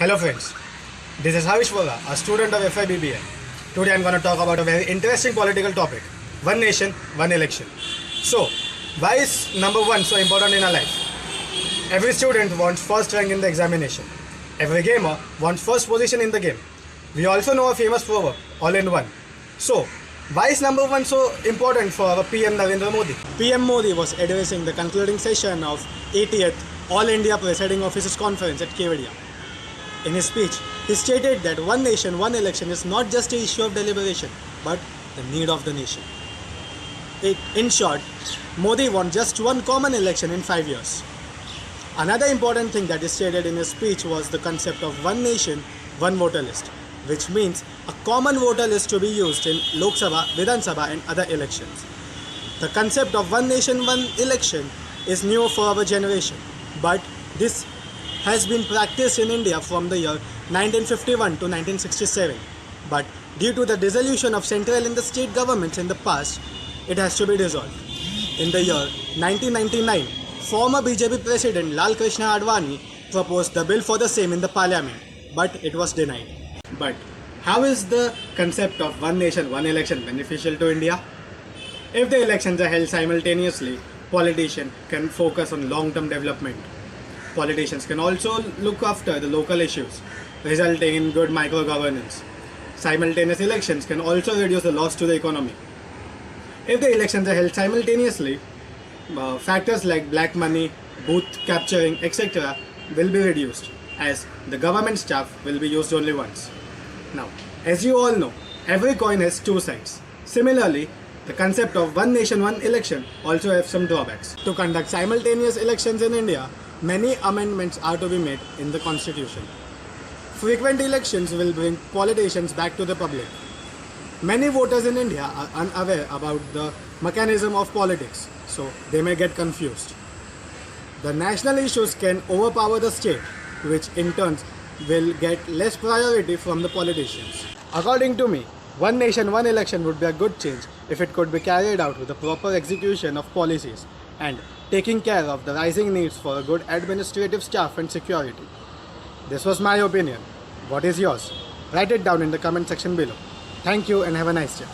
Hello friends, this is Havish Vora, a student of FIBBA. Today I am going to talk about a very interesting political topic, one nation, one election. So, why is number one so important in our life? Every student wants first rank in the examination. Every gamer wants first position in the game. We also know a famous proverb, all in one. So, why is number one so important for our PM Narendra Modi? PM Modi was addressing the concluding session of 80th All India Presiding Officers Conference at Kevadia. In his speech, he stated that one nation, one election is not just an issue of deliberation, but the need of the nation. In short, Modi wants just one common election in 5 years. Another important thing that he stated in his speech was the concept of one nation, one voter list, which means a common voter list to be used in Lok Sabha, Vidhan Sabha and other elections. The concept of one nation, one election is new for our generation, but this has been practiced in India from the year 1951 to 1967. But due to the dissolution of central and the state governments in the past, it has to be dissolved. In the year 1999, former BJP President Lal Krishna Advani proposed the bill for the same in the parliament, but it was denied. But how is the concept of one nation, one election beneficial to India? If the elections are held simultaneously, politicians can focus on long-term development. Politicians can also look after the local issues, resulting in good micro-governance. Simultaneous elections can also reduce the loss to the economy. If the elections are held simultaneously, factors like black money, booth capturing, etc. will be reduced, as the government staff will be used only once. Now, as you all know, every coin has two sides. Similarly, the concept of one nation, one election also has some drawbacks. To conduct simultaneous elections in India, many amendments are to be made in the constitution. Frequent elections will bring politicians back to the public. Many voters in India are unaware about the mechanism of politics, so they may get confused. The national issues can overpower the state, which in turn will get less priority from the politicians. According to me, one nation, one election would be a good change if it could be carried out with the proper execution of policies and taking care of the rising needs for a good administrative staff and security. This was my opinion. What is yours? Write it down in the comment section below. Thank you and have a nice day.